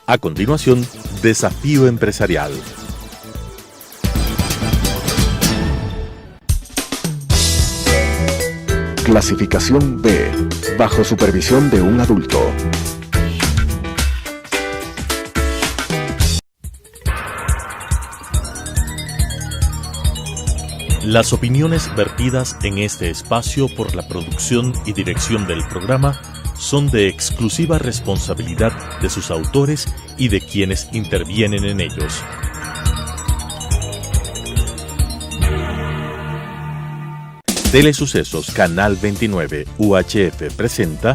A continuación, Desafío Empresarial. Clasificación B, bajo supervisión de un adulto. Las opiniones vertidas en este espacio por la producción y dirección del programa son de exclusiva responsabilidad de sus autores y de quienes intervienen en ellos. Telesucesos Canal 29 UHF presenta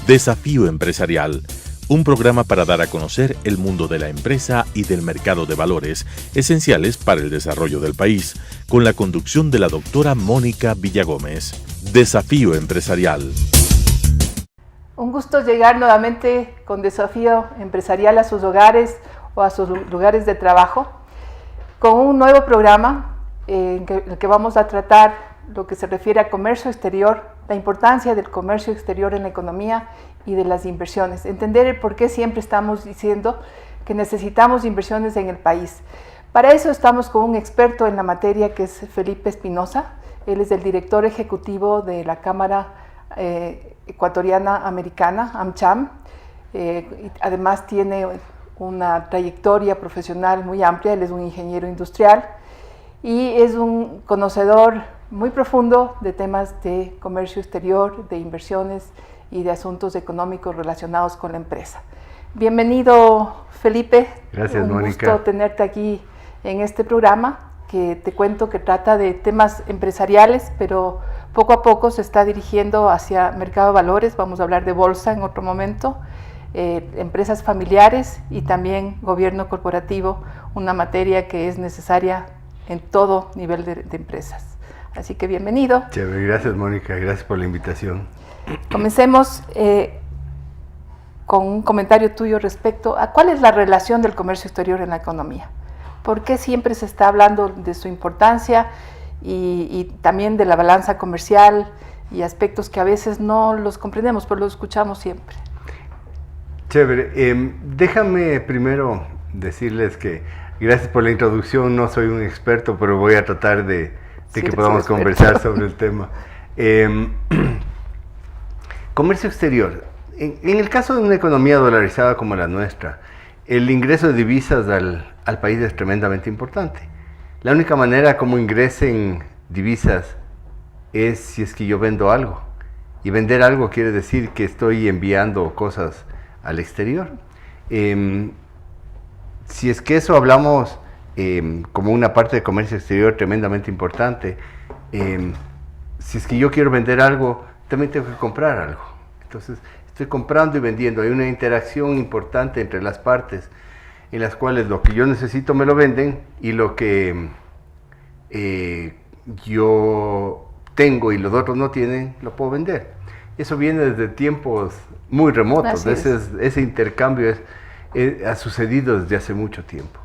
Desafío Empresarial, un programa para dar a conocer el mundo de la empresa y del mercado de valores esenciales para el desarrollo del país, con la conducción de la doctora Mónica Villagómez. Desafío Empresarial. Un gusto llegar nuevamente con Desafío Empresarial a sus hogares o a sus lugares de trabajo, con un nuevo programa en el que vamos a tratar lo que se refiere a comercio exterior, la importancia del comercio exterior en la economía y de las inversiones. Entender el por qué siempre estamos diciendo que necesitamos inversiones en el país. Para eso estamos con un experto en la materia que es Felipe Espinosa. Él es el director ejecutivo de la Cámara Ecuatoriana Americana, AmCham. Además tiene una trayectoria profesional muy amplia. Él es un ingeniero industrial y es un conocedor muy profundo de temas de comercio exterior, de inversiones y de asuntos económicos relacionados con la empresa. Bienvenido, Felipe. Gracias, Mónica. Un gusto tenerte aquí en este programa que te cuento que trata de temas empresariales, pero poco a poco se está dirigiendo hacia mercado de valores. Vamos a hablar de bolsa en otro momento, empresas familiares y también gobierno corporativo, una materia que es necesaria en todo nivel de empresas. Así que bienvenido. Chévere, gracias, Mónica, gracias por la invitación. Comencemos con un comentario tuyo respecto a cuál es la relación del comercio exterior en la economía. ¿Por qué siempre se está hablando de su importancia y también de la balanza comercial y aspectos que a veces no los comprendemos, pero los escuchamos siempre? Chévere, déjame primero decirles que gracias por la introducción, no soy un experto, pero voy a tratar de que podamos conversar sobre el tema. Comercio exterior. En el caso de una economía dolarizada como la nuestra, el ingreso de divisas al país es tremendamente importante. La única manera como ingresen divisas es si es que yo vendo algo. Y vender algo quiere decir que estoy enviando cosas al exterior. Si es que eso hablamos como una parte de comercio exterior tremendamente importante, si es que yo quiero vender algo, también tengo que comprar algo. Entonces, estoy comprando y vendiendo. Hay una interacción importante entre las partes en las cuales lo que yo necesito me lo venden y lo que yo tengo y los otros no tienen, lo puedo vender. Eso viene desde tiempos muy remotos. Ese intercambio ha sucedido desde hace mucho tiempo.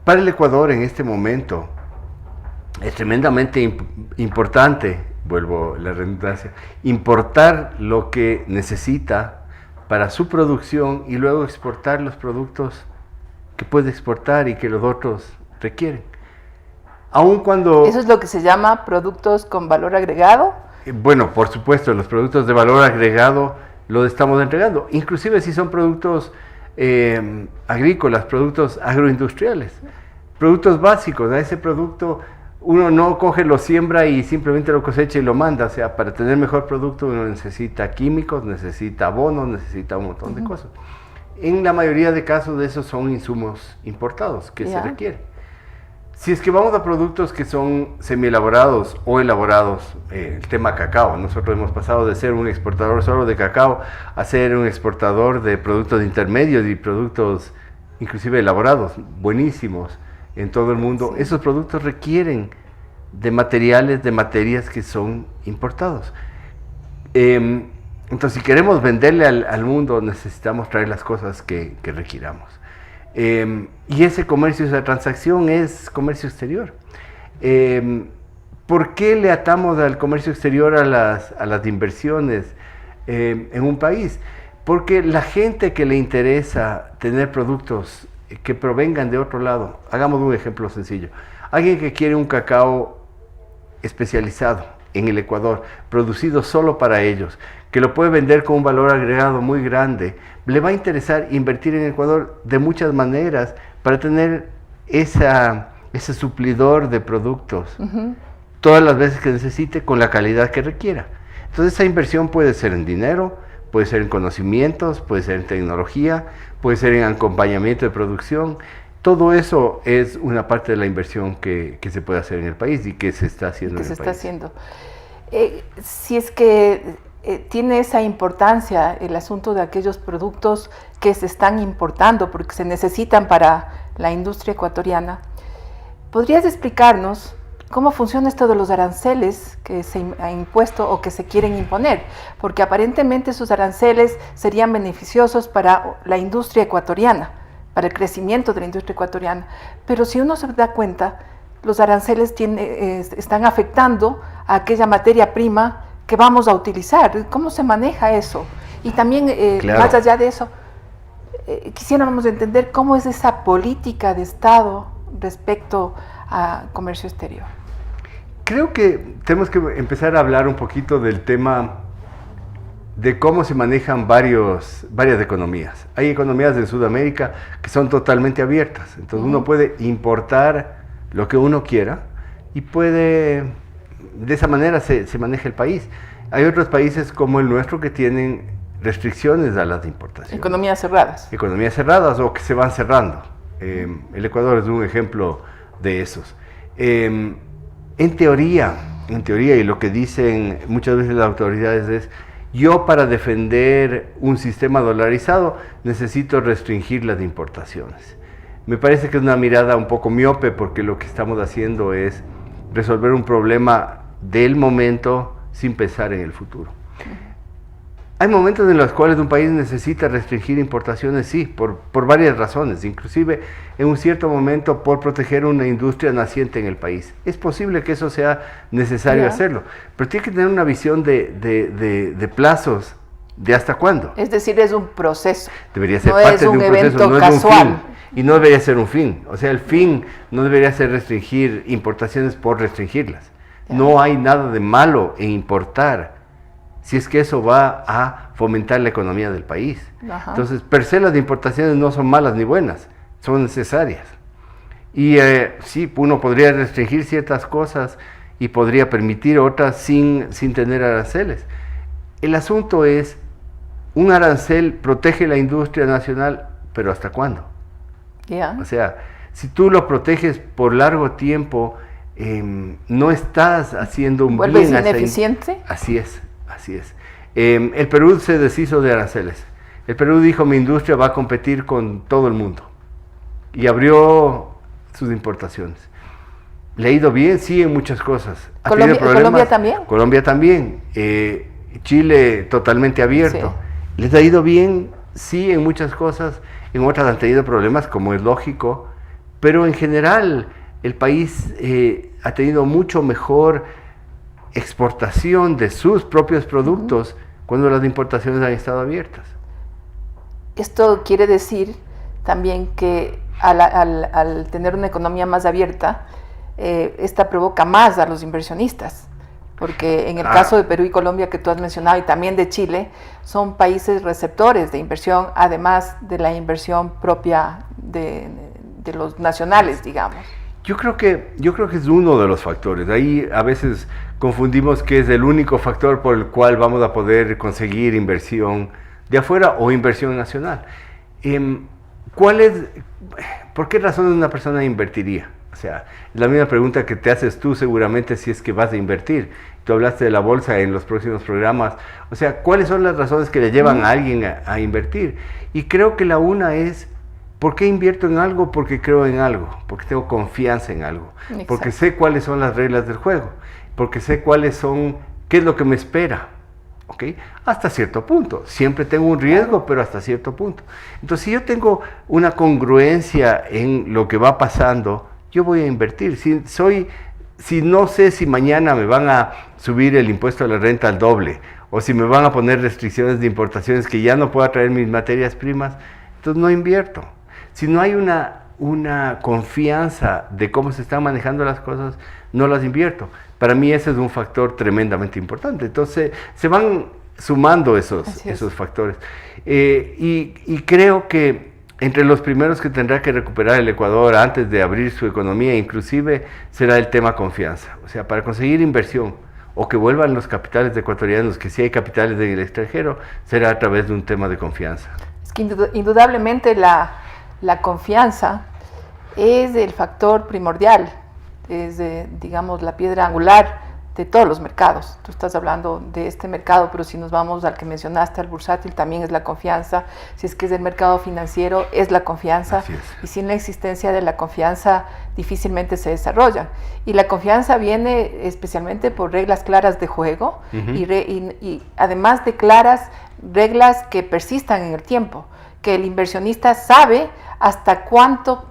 Para el Ecuador en este momento es tremendamente importante, vuelvo a la redundancia, importar lo que necesita para su producción y luego exportar los productos que puede exportar y que los otros requieren. Aun cuando... ¿Eso es lo que se llama productos con valor agregado? Bueno, por supuesto, los productos de valor agregado los estamos entregando, inclusive si son productos agrícolas, productos agroindustriales, productos básicos. A ese producto uno no coge, lo siembra y simplemente lo cosecha y lo manda. O sea, para tener mejor producto uno necesita químicos, necesita abonos, necesita un montón de cosas. En la mayoría de casos de esos son insumos importados que se requieren. Si es que vamos a productos que son semielaborados o elaborados, el tema cacao, nosotros hemos pasado de ser un exportador solo de cacao a ser un exportador de productos intermedios y productos inclusive elaborados, buenísimos en todo el mundo. Sí. Esos productos requieren de materiales, de materias que son importados. Entonces, si queremos venderle al mundo, necesitamos traer las cosas que requiramos. Y ese comercio, esa transacción es comercio exterior. ¿Por qué le atamos al comercio exterior a las inversiones en un país? Porque la gente que le interesa tener productos que provengan de otro lado, hagamos un ejemplo sencillo. Alguien que quiere un cacao especializado en el Ecuador, producido solo para ellos, que lo puede vender con un valor agregado muy grande, le va a interesar invertir en Ecuador de muchas maneras para tener ese suplidor de productos todas las veces que necesite con la calidad que requiera. Entonces esa inversión puede ser en dinero, puede ser en conocimientos, puede ser en tecnología, puede ser en acompañamiento de producción. Todo eso es una parte de la inversión que se puede hacer en el país y que se está haciendo en el país. Que se está haciendo. Si es que tiene esa importancia el asunto de aquellos productos que se están importando porque se necesitan para la industria ecuatoriana, ¿podrías explicarnos cómo funciona esto de los aranceles que se ha impuesto o que se quieren imponer? Porque aparentemente esos aranceles serían beneficiosos para la industria ecuatoriana, para el crecimiento de la industria ecuatoriana. Pero si uno se da cuenta, los aranceles están afectando a aquella materia prima que vamos a utilizar. ¿Cómo se maneja eso? Y también, claro, más allá de eso, quisiéramos entender cómo es esa política de Estado respecto a comercio exterior. Creo que tenemos que empezar a hablar un poquito del tema de cómo se manejan varias economías. Hay economías de Sudamérica que son totalmente abiertas, entonces uno puede importar lo que uno quiera y de esa manera se maneja el país. Hay otros países como el nuestro que tienen restricciones a las importaciones. Economías cerradas. Economías cerradas o que se van cerrando. El Ecuador es un ejemplo de esos. En teoría, y lo que dicen muchas veces las autoridades es: yo para defender un sistema dolarizado necesito restringir las importaciones. Me parece que es una mirada un poco miope porque lo que estamos haciendo es resolver un problema del momento sin pensar en el futuro. Hay momentos en los cuales un país necesita restringir importaciones, sí, por varias razones, inclusive en un cierto momento por proteger una industria naciente en el país. Es posible que eso sea necesario hacerlo, pero tiene que tener una visión de plazos, de hasta cuándo. Es decir, es un proceso. Debería ser parte de un proceso, no es un fin. Y no debería ser un fin. O sea, el fin no debería ser restringir importaciones por restringirlas. No hay nada de malo en importar, si es que eso va a fomentar la economía del país. Entonces, per se las importaciones no son malas ni buenas, son necesarias. Y sí, uno podría restringir ciertas cosas y podría permitir otras sin tener aranceles. El asunto es, un arancel protege la industria nacional, pero ¿hasta cuándo? O sea, si tú lo proteges por largo tiempo, no estás haciendo un bien. ¿Vuelves ineficiente? Así es. El Perú se deshizo de aranceles. El Perú dijo: mi industria va a competir con todo el mundo. Y abrió sus importaciones. ¿Le ha ido bien? Sí, en muchas cosas. ¿Colombia también? Colombia también. Chile totalmente abierto. Sí. ¿Les ha ido bien? Sí, en muchas cosas. En otras han tenido problemas, como es lógico. Pero en general el país ha tenido mucho mejor exportación de sus propios productos cuando las importaciones han estado abiertas. Esto quiere decir también que al tener una economía más abierta, esta provoca más a los inversionistas, porque en el caso de Perú y Colombia que tú has mencionado, y también de Chile, son países receptores de inversión, además de la inversión propia de los nacionales, digamos. Yo creo que es uno de los factores. Ahí a veces confundimos que es el único factor por el cual vamos a poder conseguir inversión de afuera o inversión nacional. ¿Por qué razones una persona invertiría? O sea, la misma pregunta que te haces tú seguramente si es que vas a invertir. Tú hablaste de la bolsa en los próximos programas. O sea, ¿cuáles son las razones que le llevan a alguien a invertir? Y creo que la una es: ¿por qué invierto en algo? Porque creo en algo, porque tengo confianza en algo, exacto, porque sé cuáles son las reglas del juego, porque sé qué es lo que me espera, ¿ok? Hasta cierto punto. Siempre tengo un riesgo, pero hasta cierto punto. Entonces, si yo tengo una congruencia en lo que va pasando, yo voy a invertir. Si si no sé si mañana me van a subir el impuesto a la renta al doble, o si me van a poner restricciones de importaciones que ya no pueda traer mis materias primas, entonces no invierto. Si no hay una confianza de cómo se están manejando las cosas, no las invierto. Para mí ese es un factor tremendamente importante. Entonces se van sumando esos factores. Y creo que entre los primeros que tendrá que recuperar el Ecuador antes de abrir su economía, inclusive, será el tema confianza. O sea, para conseguir inversión o que vuelvan los capitales ecuatorianos, que sí hay capitales del extranjero, será a través de un tema de confianza. Es que indudablemente la confianza es el factor primordial, es, digamos, la piedra angular de todos los mercados. Tú estás hablando de este mercado, pero si nos vamos al que mencionaste, al bursátil, también es la confianza. Si es que es el mercado financiero, es la confianza. Y sin la existencia de la confianza, difícilmente se desarrolla. Y la confianza viene especialmente por reglas claras de juego y además de claras reglas que persistan en el tiempo, que el inversionista sabe hasta cuánto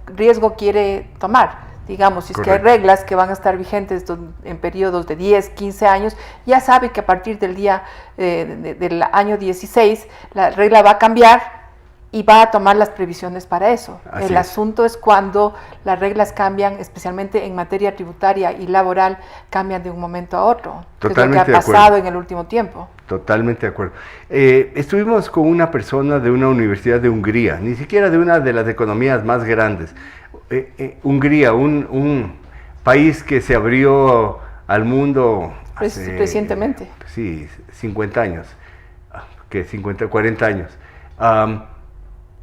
riesgo quiere tomar. Digamos, si es que hay reglas que van a estar vigentes en periodos de 10, 15 años, ya sabe que a partir del día del año 16 la regla va a cambiar y va a tomar las previsiones para eso. El asunto es cuando las reglas cambian, especialmente en materia tributaria y laboral, cambian de un momento a otro. Totalmente, es lo que ha pasado en el último tiempo. Totalmente de acuerdo. Estuvimos con una persona de una universidad de Hungría, ni siquiera de una de las economías más grandes. Hungría, un país que se abrió al mundo recientemente. Sí, 50 años, 40 años.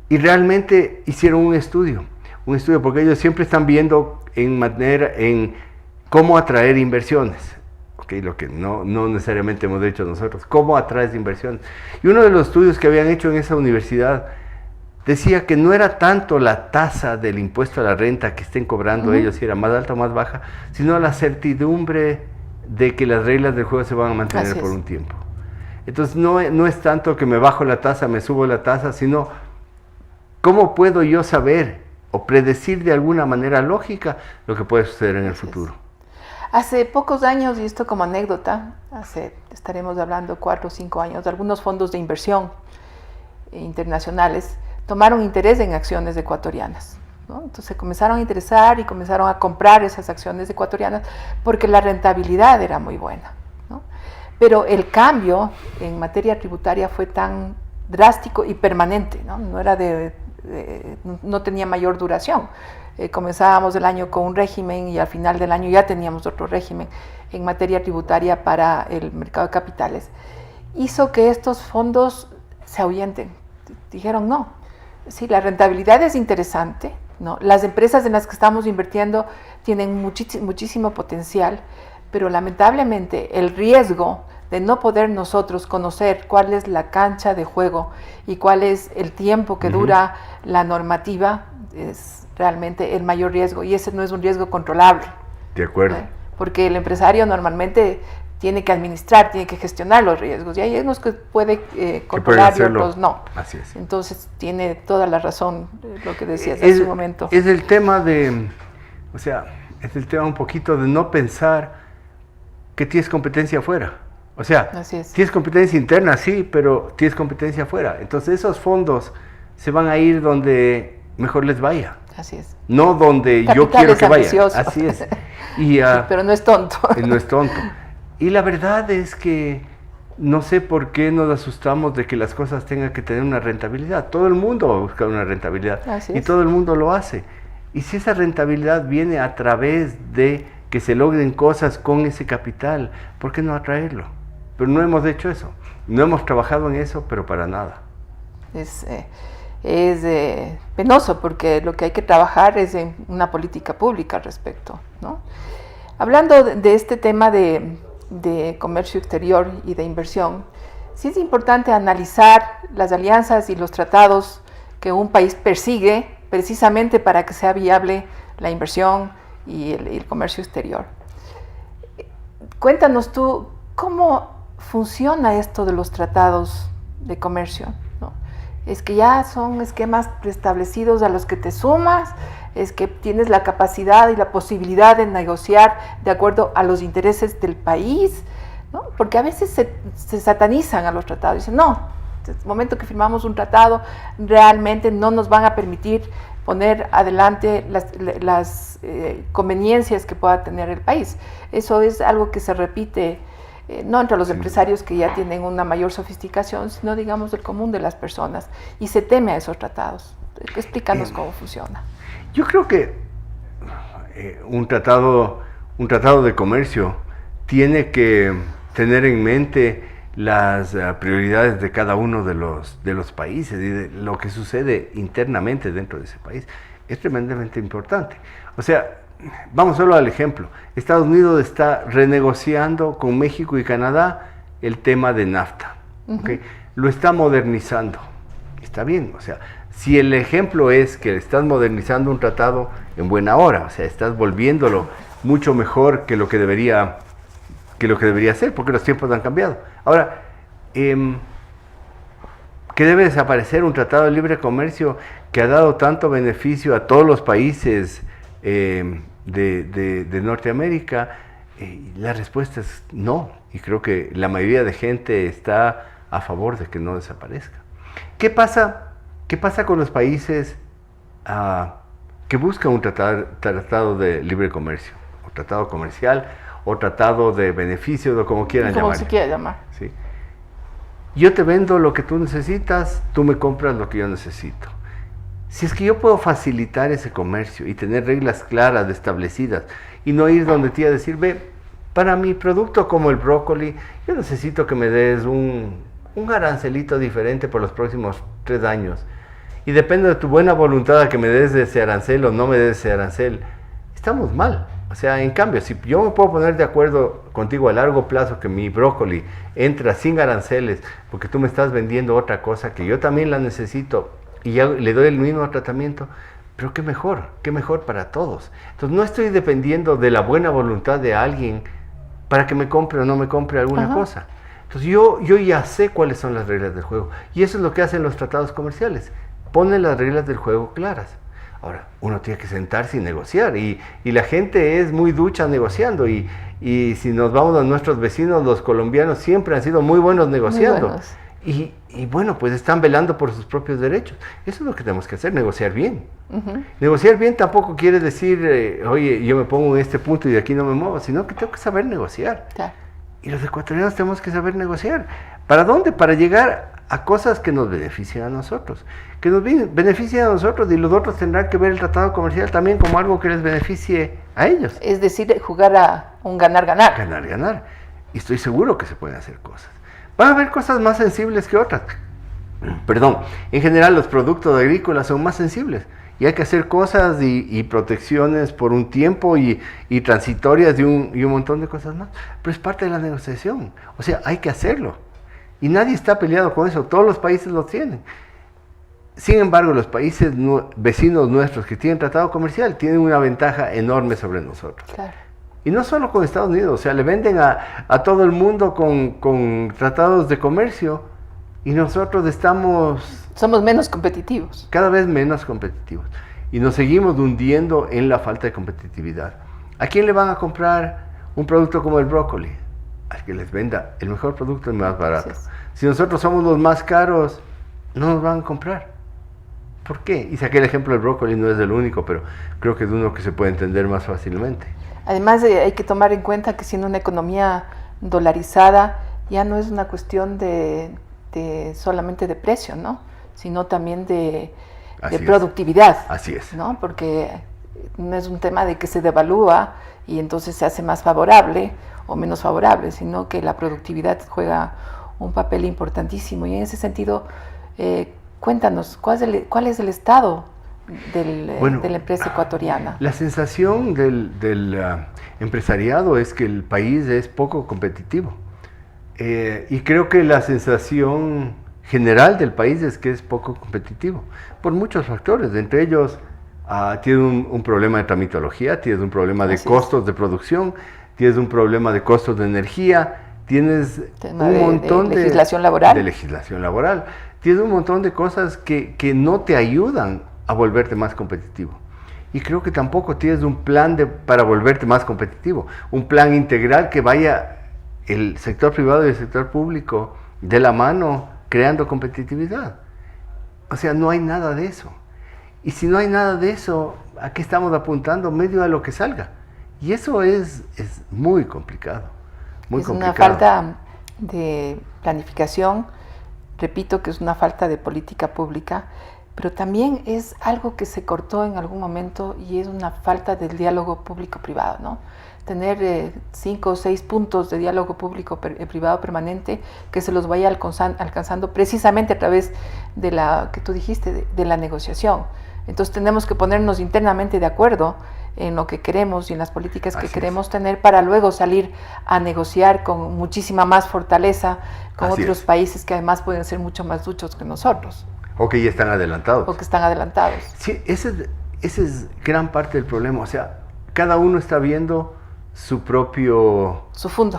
Y realmente hicieron un estudio, porque ellos siempre están viendo en cómo atraer inversiones. Okay, lo que no necesariamente hemos hecho nosotros, cómo atraes inversiones. Y uno de los estudios que habían hecho en esa universidad decía que no era tanto la tasa del impuesto a la renta que estén cobrando ellos, si era más alta o más baja, sino la certidumbre de que las reglas del juego se van a mantener por un tiempo. Entonces no es tanto que me bajo la tasa, me subo la tasa, sino cómo puedo yo saber o predecir de alguna manera lógica lo que puede suceder en el futuro. Hace pocos años, y esto como anécdota, estaremos hablando 4 o 5 años, algunos fondos de inversión internacionales tomaron interés en acciones ecuatorianas, ¿no? Entonces se comenzaron a interesar y comenzaron a comprar esas acciones ecuatorianas porque la rentabilidad era muy buena, ¿no? Pero el cambio en materia tributaria fue tan drástico y permanente, ¿no? No tenía mayor duración. Comenzábamos el año con un régimen y al final del año ya teníamos otro régimen en materia tributaria para el mercado de capitales. Hizo que estos fondos se ahuyenten. Dijeron no, sí, la rentabilidad es interesante, ¿no? Las empresas en las que estamos invirtiendo tienen muchísimo potencial, pero lamentablemente el riesgo de no poder nosotros conocer cuál es la cancha de juego y cuál es el tiempo que dura la normativa es realmente el mayor riesgo, y ese no es un riesgo controlable. De acuerdo. Porque el empresario normalmente tiene que administrar, tiene que gestionar los riesgos, y hay unos que puede controlar y otros no. Así es. Entonces tiene toda la razón lo que decías hace un momento. Es el tema es el tema un poquito de no pensar que tienes competencia afuera. O sea, tienes competencia interna, sí, pero tienes competencia afuera. Entonces esos fondos se van a ir donde mejor les vaya. Así es. No donde yo quiero que vaya. Así es. Pero no es tonto. No es tonto. Y la verdad es que no sé por qué nos asustamos de que las cosas tengan que tener una rentabilidad. Todo el mundo va a buscar una rentabilidad. Y todo el mundo lo hace. Y si esa rentabilidad viene a través de que se logren cosas con ese capital, ¿por qué no atraerlo? Pero no hemos hecho eso. No hemos trabajado en eso, pero para nada. Es penoso, porque lo que hay que trabajar es en una política pública al respecto, ¿no? Hablando de este tema de comercio exterior y de inversión, sí es importante analizar las alianzas y los tratados que un país persigue precisamente para que sea viable la inversión y el comercio exterior. Cuéntanos tú, ¿cómo funciona esto de los tratados de comercio, ¿no? es que ya son esquemas preestablecidos a los que te sumas, es que tienes la capacidad y la posibilidad de negociar de acuerdo a los intereses del país, ¿no? Porque a veces se satanizan a los tratados, dicen, no, en el momento que firmamos un tratado, realmente no nos van a permitir poner adelante las conveniencias que pueda tener el país. Eso es algo que se repite, no entre los empresarios que ya tienen una mayor sofisticación, sino digamos del común de las personas, y se teme a esos tratados. Explícanos cómo funciona. Yo creo que un tratado de comercio tiene que tener en mente las prioridades de cada uno de los países y de lo que sucede internamente dentro de ese país. Es tremendamente importante. O sea, vamos solo al ejemplo. Estados Unidos está renegociando con México y Canadá el tema de NAFTA. ¿Okay? Lo está modernizando. Está bien, o sea, si el ejemplo es que estás modernizando un tratado en buena hora, o sea, estás volviéndolo mucho mejor que lo que debería ser, porque los tiempos han cambiado. Ahora, ¿qué debe desaparecer un tratado de libre comercio que ha dado tanto beneficio a todos los países de Norteamérica? La respuesta es no, y creo que la mayoría de gente está a favor de que no desaparezca. ¿Qué pasa con los países que buscan un tratado de libre comercio, o tratado comercial, o tratado de beneficios, o como quieran llamar? Como se quiera llamar. ¿Sí? Yo te vendo lo que tú necesitas, tú me compras lo que yo necesito. Si es que yo puedo facilitar ese comercio y tener reglas claras, establecidas, y no ir donde te iba a decir, ve, para mi producto como el brócoli, yo necesito que me des un arancelito diferente por los próximos 3 años. Y depende de tu buena voluntad a que me des ese arancel o no me des ese arancel. Estamos mal. O sea, en cambio, si yo me puedo poner de acuerdo contigo a largo plazo que mi brócoli entra sin aranceles porque tú me estás vendiendo otra cosa que yo también la necesito y ya le doy el mismo tratamiento, pero qué mejor para todos. Entonces no estoy dependiendo de la buena voluntad de alguien para que me compre o no me compre alguna cosa. Entonces yo ya sé cuáles son las reglas del juego, y eso es lo que hacen los tratados comerciales, ponen las reglas del juego claras. Ahora, uno tiene que sentarse y negociar, y la gente es muy ducha negociando, y si nos vamos a nuestros vecinos, los colombianos siempre han sido muy buenos negociando. Muy buenos. Y bueno, pues están velando por sus propios derechos. Eso es lo que tenemos que hacer, negociar bien. Negociar bien tampoco quiere decir, oye, yo me pongo en este punto y de aquí no me muevo, sino que tengo que saber negociar. Claro. Y los ecuatorianos tenemos que saber negociar. ¿Para dónde? Para llegar a cosas que nos beneficien a nosotros. Que nos beneficien a nosotros, y los otros tendrán que ver el tratado comercial también como algo que les beneficie a ellos. Es decir, jugar a un ganar-ganar. Ganar-ganar. Y estoy seguro que se pueden hacer cosas. Van a haber cosas más sensibles que otras. Perdón, en general los productos agrícolas son más sensibles. Y hay que hacer cosas y protecciones por un tiempo y transitorias y un montón de cosas más. Pero es parte de la negociación. O sea, hay que hacerlo. Y nadie está peleado con eso. Todos los países lo tienen. Sin embargo, los países vecinos nuestros que tienen tratado comercial tienen una ventaja enorme sobre nosotros. Claro. Y no solo con Estados Unidos. O sea, le venden a todo el mundo con tratados de comercio, y nosotros somos menos competitivos. Cada vez menos competitivos. Y nos seguimos hundiendo en la falta de competitividad. ¿A quién le van a comprar un producto como el brócoli? Al que les venda el mejor producto y más barato. Si nosotros somos los más caros, no nos van a comprar. ¿Por qué? Y saqué el ejemplo del brócoli, no es el único, pero creo que es uno que se puede entender más fácilmente. Además, hay que tomar en cuenta que siendo una economía dolarizada, ya no es una cuestión de solamente de precio, ¿no? Sino también de productividad. Así es. ¿No? Porque no es un tema de que se devalúa y entonces se hace más favorable o menos favorable, sino que la productividad juega un papel importantísimo. Y en ese sentido, cuéntanos, ¿cuál es el estado de la empresa ecuatoriana? La sensación del empresariado es que el país es poco competitivo. Y creo que la sensación general del país es que es poco competitivo, por muchos factores. Entre ellos, tiene un problema de tramitología, tienes un problema de costos de producción, tienes un problema de costos de energía, tienes Tema un montón de legislación laboral. De legislación laboral. Tienes un montón de cosas que no te ayudan a volverte más competitivo. Y creo que tampoco tienes un plan para volverte más competitivo. Un plan integral que vaya el sector privado y el sector público de la mano creando competitividad. O sea, no hay nada de eso. Y si no hay nada de eso, ¿a qué estamos apuntando? Medio a lo que salga. Y eso es muy complicado. Muy complicado. Una falta de planificación, repito que es una falta de política pública, pero también es algo que se cortó en algún momento y es una falta del diálogo público-privado, ¿no? Tener 5 o 6 puntos de diálogo público-privado permanente que se los vaya alcanzando precisamente a través de la que tú dijiste, de la negociación. Entonces tenemos que ponernos internamente de acuerdo en lo que queremos y en las políticas que queremos tener para luego salir a negociar con muchísima más fortaleza con otros países que además pueden ser mucho más duchos que nosotros. O que ya están adelantados. O que están adelantados. Sí, ese es gran parte del problema. O sea, cada uno está viendo su propio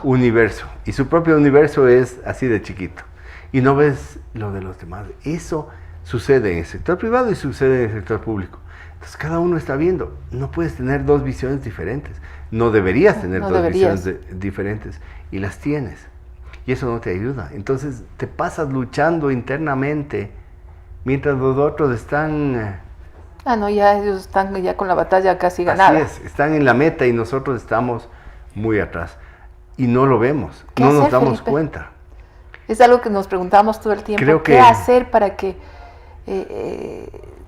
universo. Y su propio universo es así de chiquito. Y no ves lo de los demás. Eso sucede en el sector privado y sucede en el sector público. Entonces cada uno está viendo. No puedes tener dos visiones diferentes. No deberías tener dos visiones diferentes. Y las tienes. Y eso no te ayuda. Entonces te pasas luchando internamente mientras los otros están... ya ellos están ya con la batalla casi ganada. Así es, están en la meta y nosotros estamos muy atrás. Y no lo vemos, no nos damos Felipe? cuenta. Es algo que nos preguntamos todo el tiempo. ¿Qué hacer para que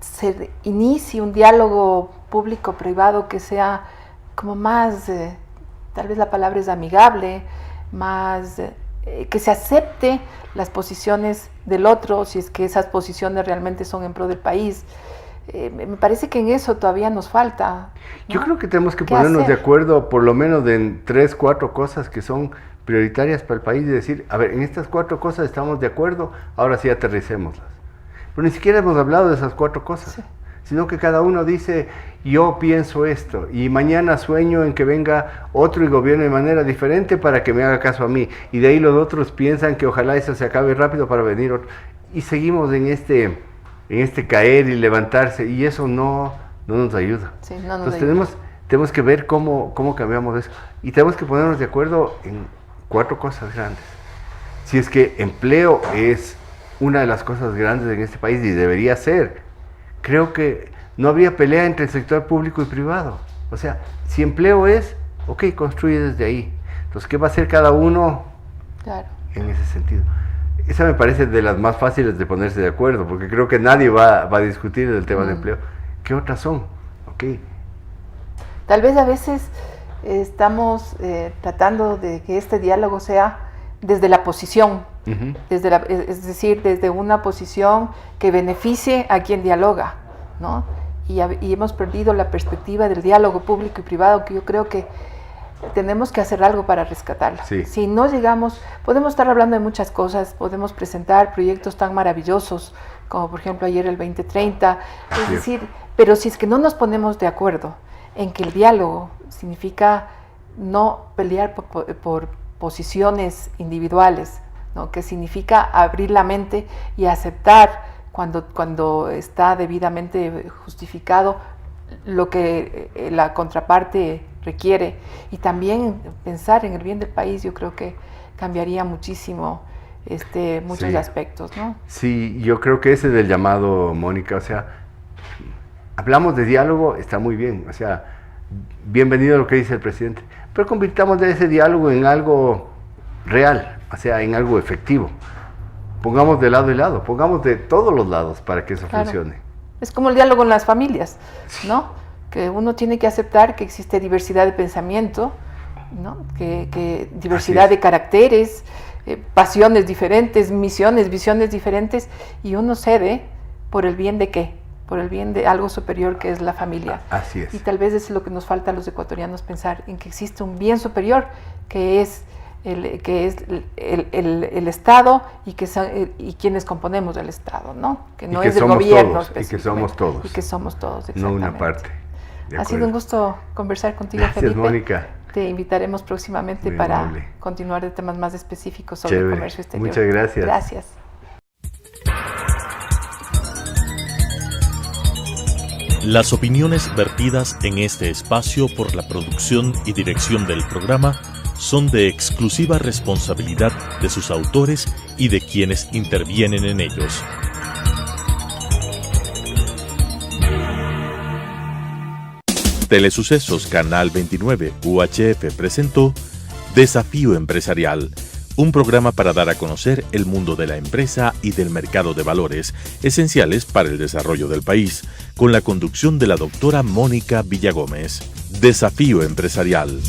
se inicie un diálogo público-privado que sea como más, tal vez la palabra es amigable, más... que se acepte las posiciones del otro, si es que esas posiciones realmente son en pro del país. Me parece que en eso todavía nos falta, ¿no? Yo creo que tenemos que ponernos de acuerdo por lo menos en 3, 4 cosas que son prioritarias para el país y decir, a ver, en estas 4 cosas estamos de acuerdo, ahora sí aterricémoslas. Pero ni siquiera hemos hablado de esas 4 cosas, sino que cada uno dice, yo pienso esto, y mañana sueño en que venga otro y gobierne de manera diferente para que me haga caso a mí, y de ahí los otros piensan que ojalá eso se acabe rápido para venir otro, y seguimos en este caer y levantarse, y eso no nos ayuda. Sí, no nos Entonces tenemos que ver cómo cambiamos eso, y tenemos que ponernos de acuerdo en 4 cosas grandes. Si es que empleo es una de las cosas grandes en este país, y debería ser, creo que no habría pelea entre el sector público y privado. O sea, si empleo es, ok, construye desde ahí. Entonces, ¿qué va a hacer cada uno en ese sentido? Esa me parece de las más fáciles de ponerse de acuerdo, porque creo que nadie va a discutir el tema de empleo. ¿Qué otras son? Ok. Tal vez a veces estamos tratando de que este diálogo sea desde la posición, es decir, desde una posición que beneficie a quien dialoga, ¿no? Y hemos perdido la perspectiva del diálogo público y privado, que yo creo que tenemos que hacer algo para rescatarla. Sí. Si no llegamos, podemos estar hablando de muchas cosas, podemos presentar proyectos tan maravillosos como por ejemplo ayer el 2030, es decir, pero si es que no nos ponemos de acuerdo en que el diálogo significa no pelear por posiciones individuales, ¿no? Que significa abrir la mente y aceptar cuando está debidamente justificado lo que la contraparte requiere, y también pensar en el bien del país. Yo creo que cambiaría muchísimo muchos aspectos, ¿no? Sí, yo creo que ese es el llamado, Mónica. O sea, hablamos de diálogo, está muy bien, o sea, bienvenido a lo que dice el presidente, pero convirtamos de ese diálogo en algo real, o sea, en algo efectivo. Pongamos de lado y lado, pongamos de todos los lados para que eso funcione. Es como el diálogo en las familias, ¿no? Que uno tiene que aceptar que existe diversidad de pensamiento, ¿no? Que diversidad de caracteres, pasiones diferentes, misiones, visiones diferentes, y uno cede por el bien de ¿qué? Por el bien de algo superior que es la familia. Así es. Y tal vez es lo que nos falta a los ecuatorianos, pensar en que existe un bien superior que es el Estado y quienes componemos el Estado, ¿no? Que no es el gobierno todos, y que somos todos. Y que somos todos, no una parte. Ha sido un gusto conversar contigo, Gracias, Felipe. Mónica. te invitaremos próximamente Muy para amable. continuar de temas más específicos sobre Chévere. comercio exterior. Muchas gracias. Gracias. Las opiniones vertidas en este espacio por la producción y dirección del programa son de exclusiva responsabilidad de sus autores y de quienes intervienen en ellos. Telesucesos Canal 29 UHF presentó Desafío Empresarial, un programa para dar a conocer el mundo de la empresa y del mercado de valores esenciales para el desarrollo del país, con la conducción de la doctora Mónica Villagómez. Desafío Empresarial.